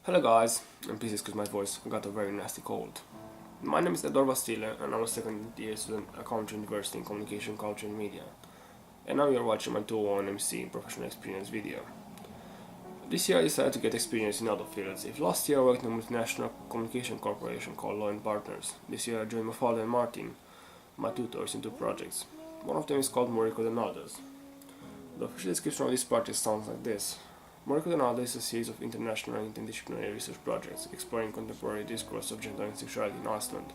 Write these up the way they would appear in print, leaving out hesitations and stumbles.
Hello guys, and please excuse my voice, I got a very nasty cold. My name is Edor Bastille and I'm a second year student at Coventry University in Communication, Culture and Media. And now you're watching my 201 MC Professional Experience video. This year I decided to get experience in other fields. If last year I worked in a multinational communication corporation called Law & Partners, this year I joined my father and Martin, my tutors, in two projects. One of them is called More Equal Than Others. The official description of this project sounds like this. More Equal Than Others is a series of international and interdisciplinary research projects exploring contemporary discourse of gender and sexuality in Iceland.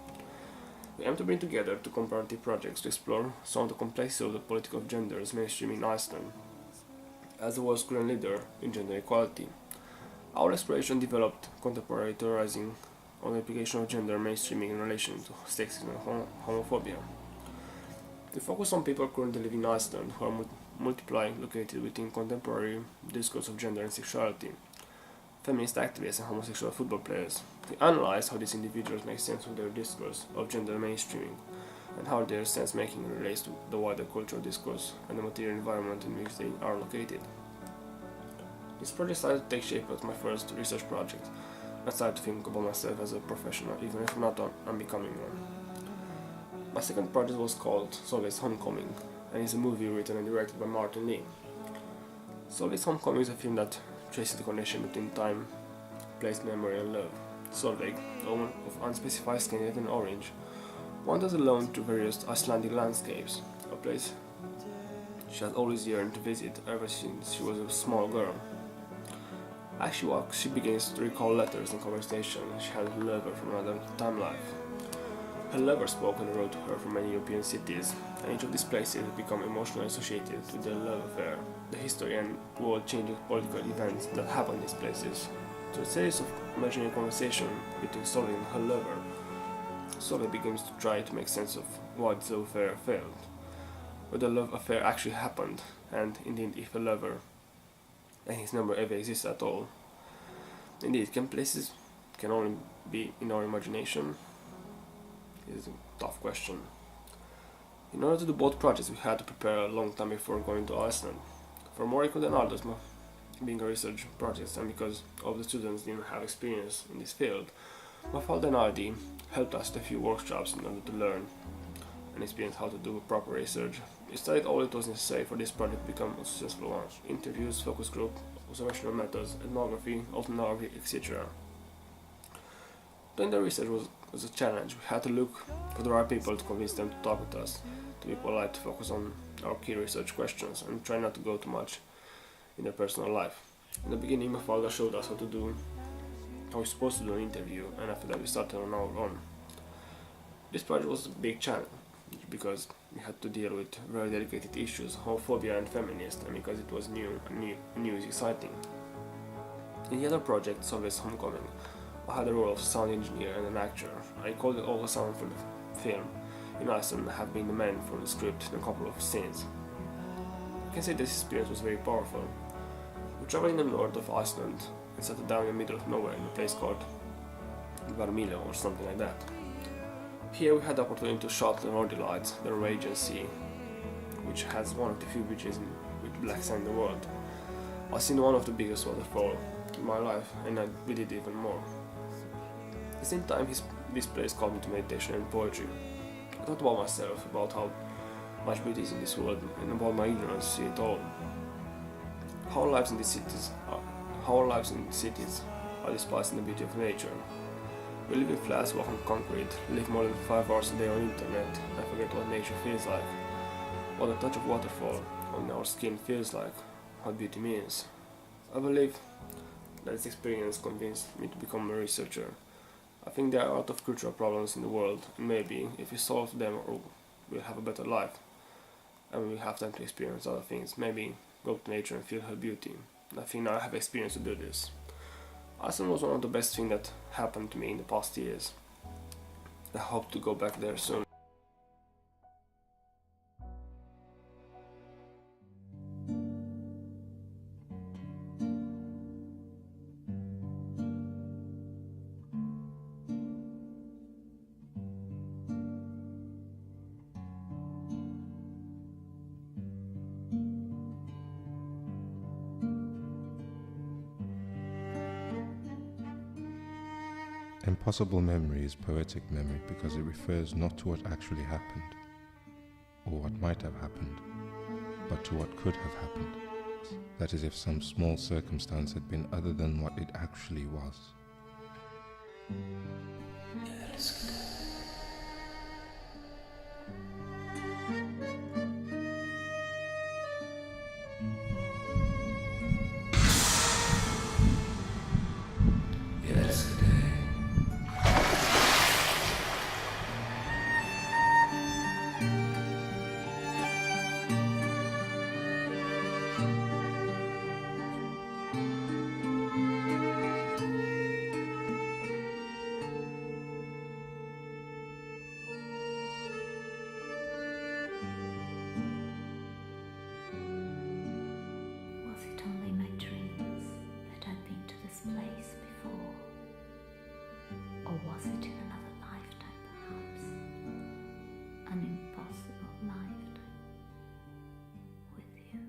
We aim to bring together two comparative projects to explore some of the complexity of the politics of gender as mainstream in Iceland, as the world's current leader in gender equality. Our exploration developed contemporary theorizing on the implication of gender mainstreaming in relation to sexism and homophobia. We focus on people currently living in Iceland who are multiplying located within contemporary discourse of gender and sexuality, feminist activists and homosexual football players. We analyze how these individuals make sense of their discourse of gender mainstreaming and how their sense making relates to the wider cultural discourse and the material environment in which they are located. This project started to take shape as my first research project. I started to think about myself as a professional, even if not I'm becoming one. My second project was called Solvay's Homecoming, and is a movie written and directed by Martin Lee. Solvay's Homecoming is a film that traces the connection between time, place, memory, and love. Solveig, a woman of unspecified Scandinavian origin, wanders alone through various Icelandic landscapes, a place she has always yearned to visit ever since she was a small girl. As she walks, she begins to recall letters and conversations she had with her lover from another time life. Her lover spoke and wrote to her from many European cities, and each of these places has become emotionally associated with their love affair, the history and world-changing political events that happened in these places. Through a series of imaginary conversations between Solveig and her lover, Solveig begins to try to make sense of why this affair failed, whether the love affair actually happened, and indeed if a lover and his number ever exists at all. Indeed, places can only be in our imagination? Is a tough question. In order to do both projects, we had to prepare a long time before going to Iceland. For More Equal Than Others, being a research project, and because all the students didn't have experience in this field, my father and Ardi helped us with a few workshops in order to learn and experience how to do proper research. We studied all it was necessary for this project to become a successful one: interviews, focus group, observational methods, ethnography, oceanography, etc. Doing the research was a challenge. We had to look for the right people to convince them to talk with us, to be polite, to focus on our key research questions, and try not to go too much in their personal life. In the beginning, my father showed us how we're supposed to do an interview, and after that we started on our own. This project was a big challenge because we had to deal with very delicate issues, homophobia and feminist, and because it was new is exciting. In the other project, Solvay's Homecoming, I had the role of sound engineer and an actor. I recorded all the sound for the film in Iceland and have been the man for the script in a couple of scenes. I can say this experience was very powerful. We traveled in the north of Iceland and settled down in the middle of nowhere in a place called Varmilo or something like that. Here we had the opportunity to shot the Northern Lights, the Norwegian Sea, which has one of the few beaches with black sand in the world. I've seen one of the biggest waterfalls in my life, and I really did even more. At the same time, this place called me to meditation and poetry. I thought about myself, about how much beauty is in this world, and about my ignorance to see it all. How our lives in cities are despising the beauty of nature. We live in flats, walk on concrete, live more than 5 hours a day on the internet, and forget what nature feels like, what the touch of waterfall on our skin feels like, what beauty means. I believe that this experience convinced me to become a researcher. I think there are a lot of cultural problems in the world, and maybe if we solve them, we'll have a better life, and we'll have time to experience other things. Maybe go to nature and feel her beauty. I think I have experience to do this. Iceland was one of the best things that happened to me in the past years. I hope to go back there soon. Impossible memory is poetic memory because it refers not to what actually happened or what might have happened, but to what could have happened. That is, if some small circumstance had been other than what it actually was. Was it only my dreams that I'd been to this place before? Or was it in another lifetime, perhaps? An impossible lifetime with you.